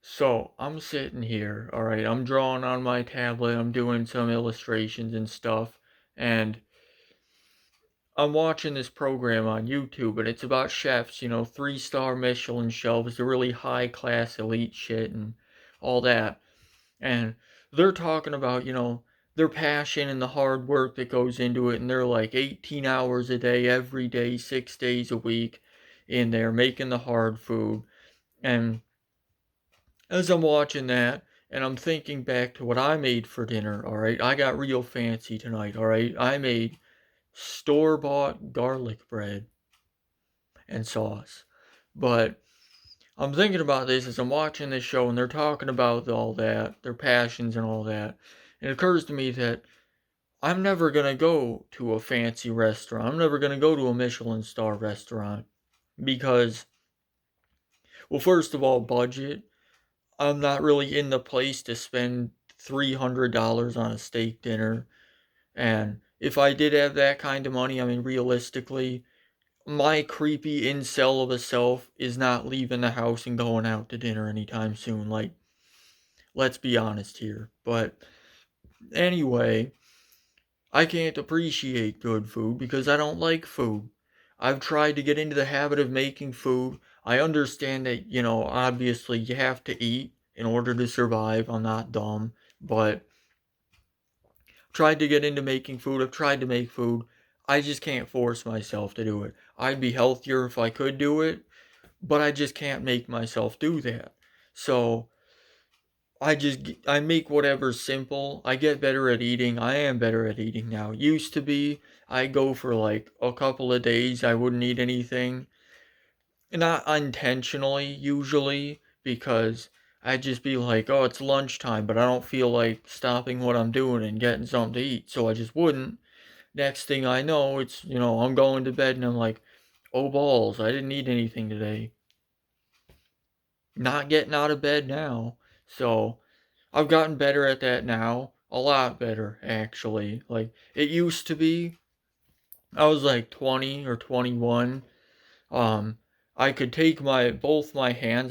So I'm sitting here, all right, I'm drawing on my tablet, I'm doing some illustrations and stuff, and I'm watching this program on YouTube, and it's about chefs, 3-star Michelin shelves, the really high class elite shit and all that. And they're talking about, their passion and the hard work that goes into it, and they're like 18 hours a day, every day, 6 days a week in there making the hard food. And as I'm watching that, and I'm thinking back to what I made for dinner, all right? I got real fancy tonight, all right? I made store-bought garlic bread and sauce. But I'm thinking about this as I'm watching this show and they're talking about all that, their passions and all that. And it occurs to me that I'm never going to go to a fancy restaurant. I'm never going to go to a Michelin star restaurant because, well, first of all, budget. I'm not really in the place to spend $300 on a steak dinner. And if I did have that kind of money, I mean, realistically, my creepy incel of a self is not leaving the house and going out to dinner anytime soon. Like, let's be honest here. But anyway, I can't appreciate good food because I don't like food. I've tried to get into the habit of making food. I understand that, obviously you have to eat in order to survive. I'm not dumb, but tried to get into making food. I've tried to make food. I just can't force myself to do it. I'd be healthier if I could do it, but I just can't make myself do that. So I make whatever's simple. I get better at eating. I am better at eating now. Used to be, I go for like a couple of days. I wouldn't eat anything. Not intentionally, usually, because I'd just be like, oh, it's lunchtime, but I don't feel like stopping what I'm doing and getting something to eat. So I just wouldn't. Next thing I know, I'm going to bed and I'm like, oh, balls, I didn't eat anything today. Not getting out of bed now. So I've gotten better at that now. A lot better, actually. Like, it used to be, I was like 20 or 21. Um, I could take both my hands,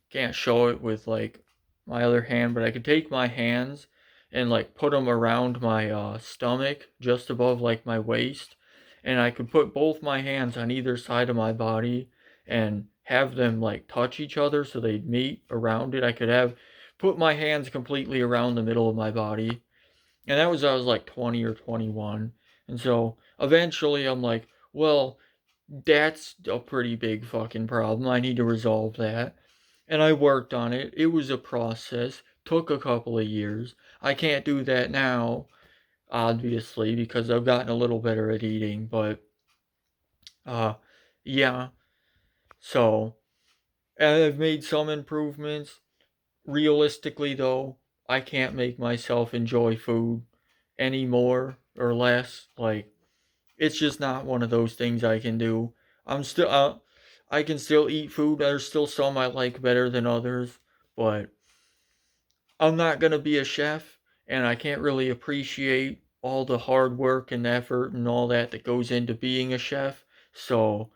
can't show it with like my other hand, but I could take my hands and like put them around my stomach, just above like my waist. And I could put both my hands on either side of my body and have them like touch each other so they'd meet around it. Put my hands completely around the middle of my body. And that was, I was like 20 or 21. And so eventually I'm like, well, that's a pretty big fucking problem. I need to resolve that. And I worked on it. It was a process. Took a couple of years. I can't do that now, obviously, because I've gotten a little better at eating, but uh yeah. So I've made some improvements. Realistically though, I can't make myself enjoy food any more or less. Like, it's just not one of those things I can do. I can still eat food. There's still some I like better than others, but I'm not gonna be a chef, and I can't really appreciate all the hard work and effort and all that goes into being a chef. So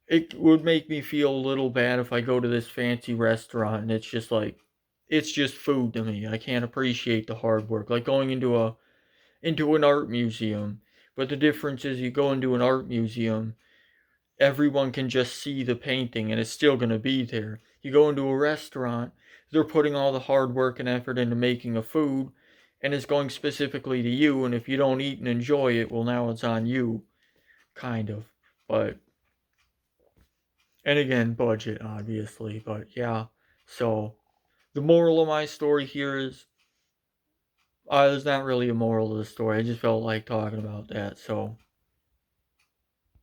it would make me feel a little bad if I go to this fancy restaurant and it's just food to me. I can't appreciate the hard work. Like going into an art museum. But the difference is you go into an art museum, everyone can just see the painting and it's still going to be there. You go into a restaurant, they're putting all the hard work and effort into making a food and it's going specifically to you, and if you don't eat and enjoy it, well, now it's on you, kind of. But and again, budget obviously, but yeah. So the moral of my story here is there's not really a moral to the story. I just felt like talking about that. So